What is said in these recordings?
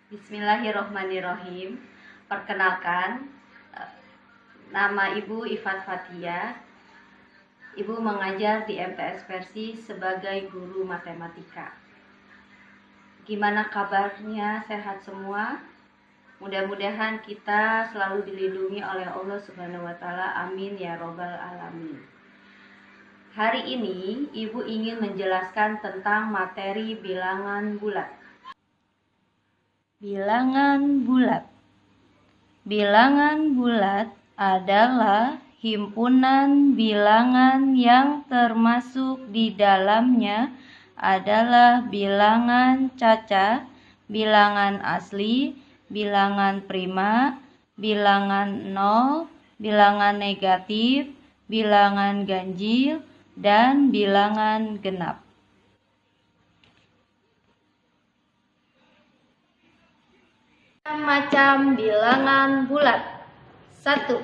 Bismillahirrohmanirrohim. Perkenalkan, nama Ibu Ifat Fathia. Ibu mengajar di MTS Versi sebagai guru matematika. Gimana kabarnya? Sehat semua? Mudah-mudahan kita selalu dilindungi oleh Allah Subhanahu wa Ta'ala. Amin ya Robbal Alamin. Hari ini Ibu ingin menjelaskan tentang materi bilangan bulat. Bilangan bulat. Bilangan bulat adalah himpunan bilangan yang termasuk di dalamnya adalah bilangan caca, bilangan asli, bilangan prima, bilangan nol, bilangan negatif, bilangan ganjil, dan bilangan genap. Macam bilangan bulat. 1.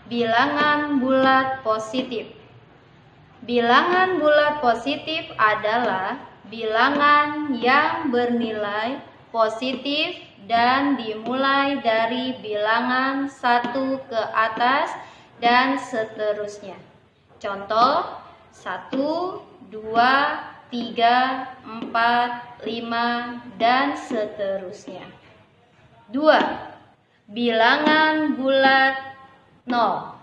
Bilangan bulat positif. Bilangan bulat positif adalah bilangan yang bernilai positif dan dimulai dari bilangan 1 ke atas dan seterusnya. Contoh 1, 2, 3, 4, 5, dan seterusnya. 2. Bilangan bulat 0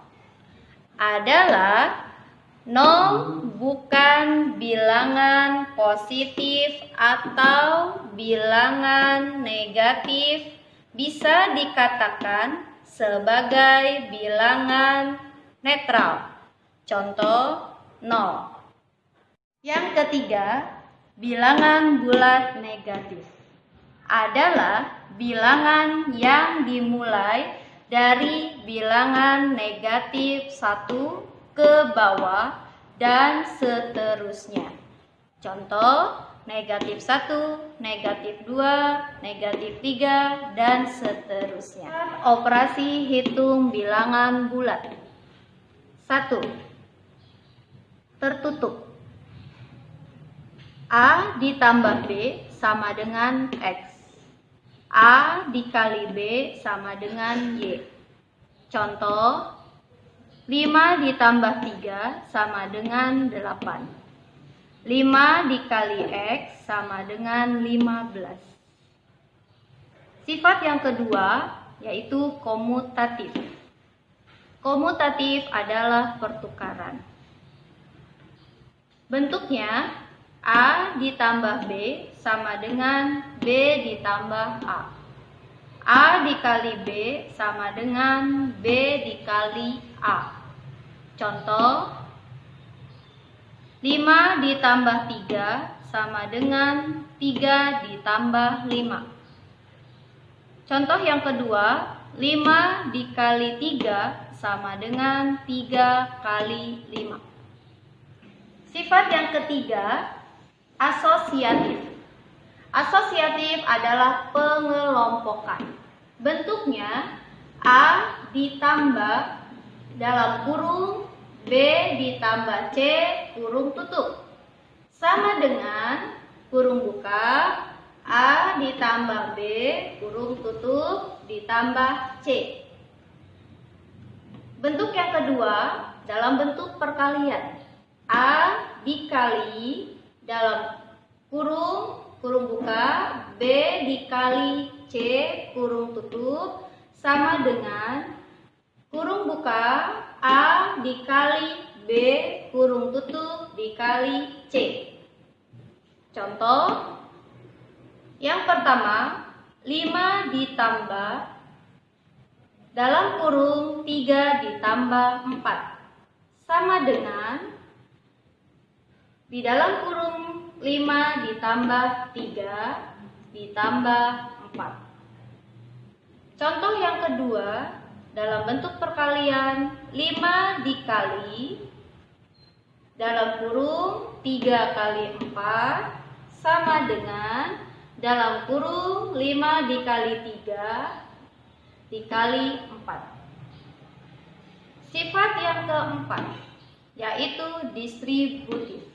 adalah 0 bukan bilangan positif atau bilangan negatif, bisa dikatakan sebagai bilangan netral. Contoh 0. Yang ketiga, bilangan bulat negatif adalah bilangan yang dimulai dari bilangan negatif 1 ke bawah dan seterusnya. Contoh negatif 1, negatif 2, negatif 3, dan seterusnya. Operasi hitung bilangan bulat. 1. Tertutup. A ditambah B sama dengan X. A dikali B sama dengan Y. Contoh 5 ditambah 3 sama dengan 8. 5 dikali X sama dengan 15. Sifat yang kedua yaitu komutatif. Komutatif adalah pertukaran. Bentuknya A ditambah B sama dengan B ditambah A. A dikali B sama dengan B dikali A. Contoh 5 ditambah 3 sama dengan 3 ditambah 5. Contoh yang kedua, 5 dikali 3 sama dengan 3 kali 5. Sifat yang ketiga, asosiatif. Asosiatif adalah pengelompokan. Bentuknya A ditambah dalam kurung B ditambah C kurung tutup sama dengan kurung buka A ditambah B kurung tutup ditambah C. Bentuk yang kedua dalam bentuk perkalian. A dikali dalam kurung buka B dikali C kurung tutup sama dengan kurung buka A dikali B kurung tutup dikali C. Contoh yang pertama, 5 ditambah dalam kurung 3 ditambah 4 sama dengan di dalam kurung 5 ditambah 3 ditambah 4. Contoh yang kedua, dalam bentuk perkalian 5 dikali dalam kurung 3 kali 4 sama dengan dalam kurung 5 dikali 3 dikali 4. Sifat yang keempat yaitu distributif.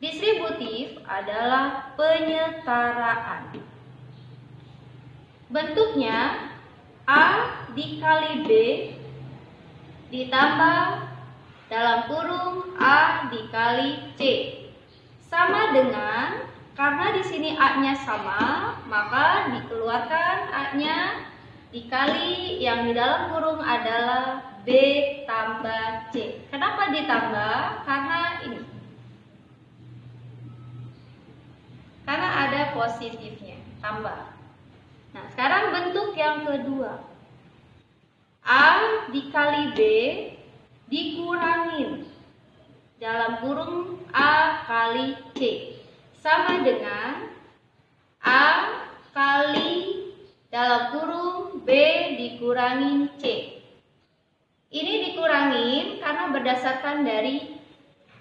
Distributif adalah penyetaraan. bentuknya A dikali B ditambah dalam kurung A dikali C sama dengan, karena di sini A-nya sama, maka dikeluarkan A-nya dikali yang di dalam kurung adalah B tambah C. Kenapa ditambah? Karena ini. Karena ada positifnya, tambah. Nah, sekarang bentuk yang kedua. A dikali B dikurangin dalam kurung A kali C sama dengan A kali dalam kurung B dikurangin C. Ini dikurangin karena berdasarkan dari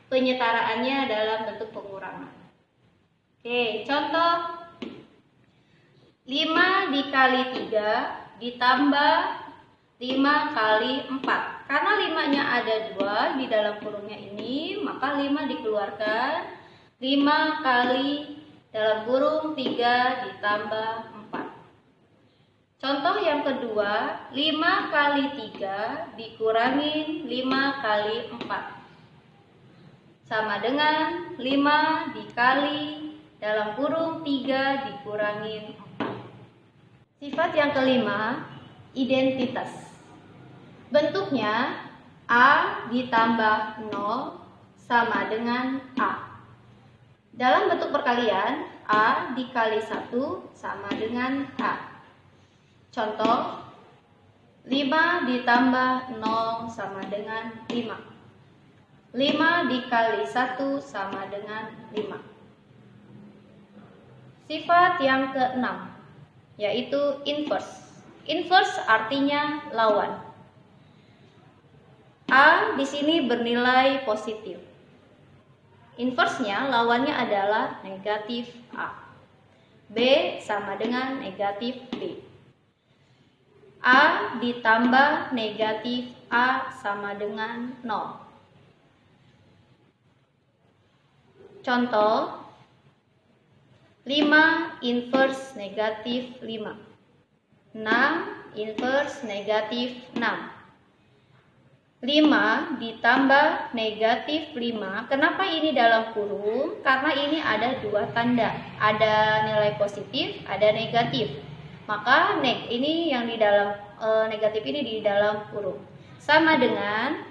penyetaraannya dalam bentuk pengurangan. Oke, contoh 5 dikali 3 ditambah 5 kali 4. Karena 5-nya ada 2 di dalam kurungnya ini, maka 5 dikeluarkan. 5 kali dalam kurung 3 ditambah 4. Contoh yang kedua, 5 kali 3 dikurangin 5 kali 4. Sama dengan 5 dikali dalam kurung 3 dikurangin 4. Sifat yang kelima, identitas. Bentuknya A ditambah 0 sama dengan A. Dalam bentuk perkalian, A dikali 1 sama dengan A. Contoh, 5 ditambah 0 sama dengan 5. 5 dikali 1 sama dengan 5. Sifat yang keenam, yaitu inverse. Inverse artinya lawan. A di sini bernilai positif. Inversenya lawannya adalah negatif A. B sama dengan negatif B. A ditambah negatif A sama dengan 0. Contoh 5 inverse negatif 5. 6 inverse negatif 6. 5 ditambah negatif 5. Kenapa ini dalam kurung? Karena ini ada dua tanda. Ada nilai positif, ada negatif. Maka ini yang di dalam negatif ini di dalam kurung. Sama dengan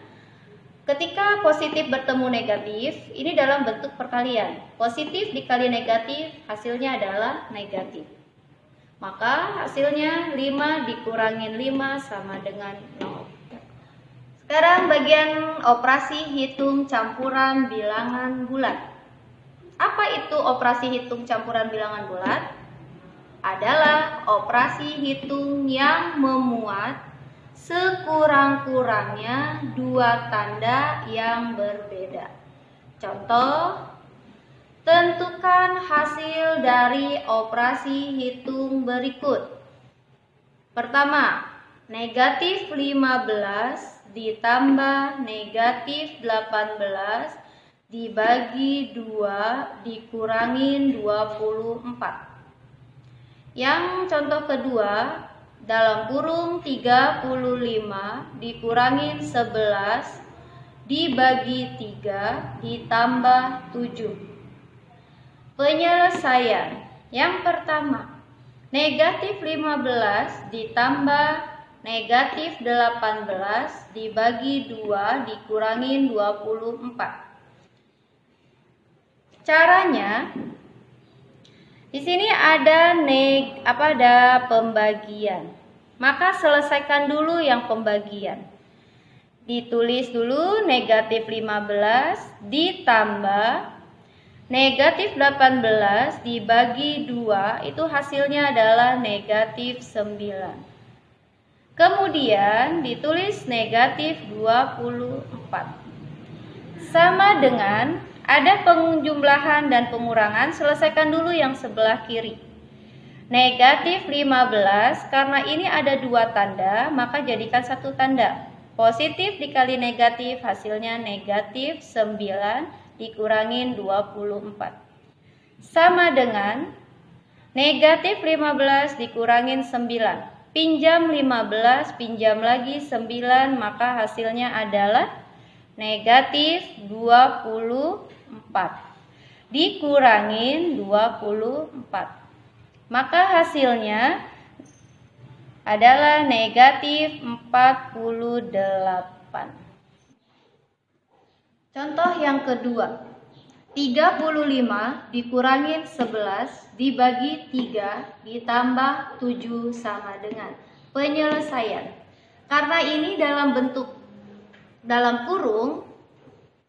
ketika positif bertemu negatif, ini dalam bentuk perkalian. Positif dikali negatif, hasilnya adalah negatif. Maka hasilnya 5 dikurangin 5 sama dengan 0. Sekarang bagian operasi hitung campuran bilangan bulat. Apa itu operasi hitung campuran bilangan bulat? Adalah operasi hitung yang memuat sekurang-kurangnya dua tanda yang berbeda. Contoh, tentukan hasil dari operasi hitung berikut. Pertama, negatif 15 ditambah negatif 18 dibagi 2 dikurangin 24. Yang contoh kedua, dalam kurung 35 dikurangin 11 dibagi 3 ditambah 7. Penyelesaian. Yang pertama, negatif 15 ditambah negatif 18 dibagi 2 dikurangin 24. Caranya, di sini ada pembagian. Maka selesaikan dulu yang pembagian. Ditulis dulu negatif 15 ditambah negatif 18 dibagi 2, itu hasilnya adalah negatif 9. Kemudian ditulis negatif 24. Sama dengan ada penjumlahan dan pengurangan, selesaikan dulu yang sebelah kiri. Negatif 15, karena ini ada dua tanda, maka jadikan satu tanda. Positif dikali negatif, hasilnya negatif 9 dikurangin 24. Sama dengan Negatif 15 dikurangin 9. Pinjam 15, pinjam lagi 9, maka hasilnya adalah negatif 24. Dikurangin 24. Maka hasilnya adalah negatif 48. Contoh yang kedua, 35 dikurangin 11 dibagi 3 ditambah 7 sama dengan penyelesaian. Karena ini dalam bentuk dalam kurung,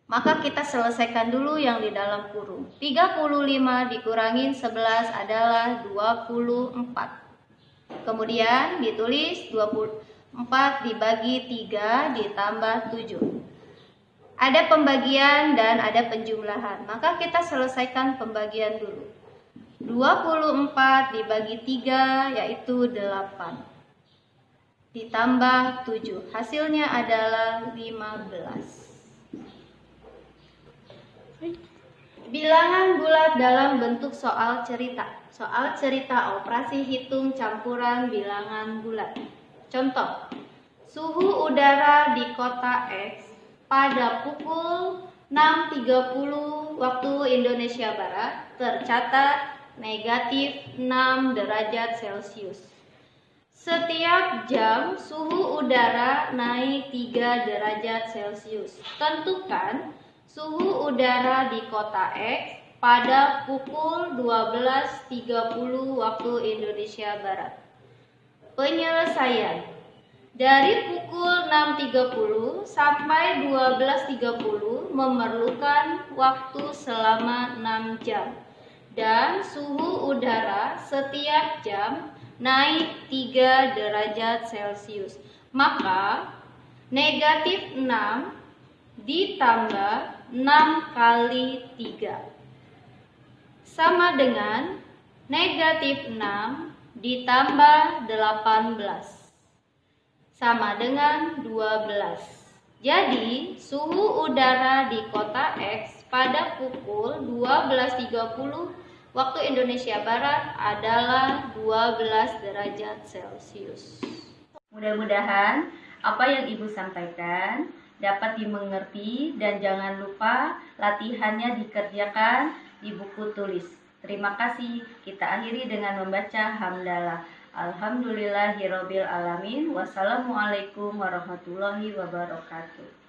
maka kita selesaikan dulu yang di dalam kurung. 35 dikurangin 11 adalah 24. Kemudian ditulis 24 dibagi 3 ditambah 7. Ada pembagian dan ada penjumlahan. Maka kita selesaikan pembagian dulu. 24 dibagi 3 yaitu 8. Ditambah 7. Hasilnya adalah 15. Bilangan bulat dalam bentuk soal cerita. Soal cerita operasi hitung campuran bilangan bulat. Contoh, suhu udara di kota X pada pukul 6.30 waktu Indonesia Barat tercatat negatif 6 derajat Celcius. Setiap jam suhu udara naik 3 derajat Celcius. Tentukan suhu udara di kota X pada pukul 12.30 waktu Indonesia Barat. Penyelesaian. Dari pukul 6.30 sampai 12.30 memerlukan waktu selama 6 jam. Dan suhu udara setiap jam naik 3 derajat Celcius. Maka negatif 6 ditambah 6 kali 3 sama dengan negatif 6 ditambah 18 sama dengan 12. Jadi, suhu udara di kota X pada pukul 12.30 waktu Indonesia Barat adalah 12 derajat Celcius. Mudah-mudahan apa yang Ibu sampaikan dapat dimengerti dan jangan lupa latihannya dikerjakan di buku tulis. Terima kasih. Kita akhiri dengan membaca hamdalah. Alhamdulillahirobbil alamin. Wassalamualaikum warahmatullahi wabarakatuh.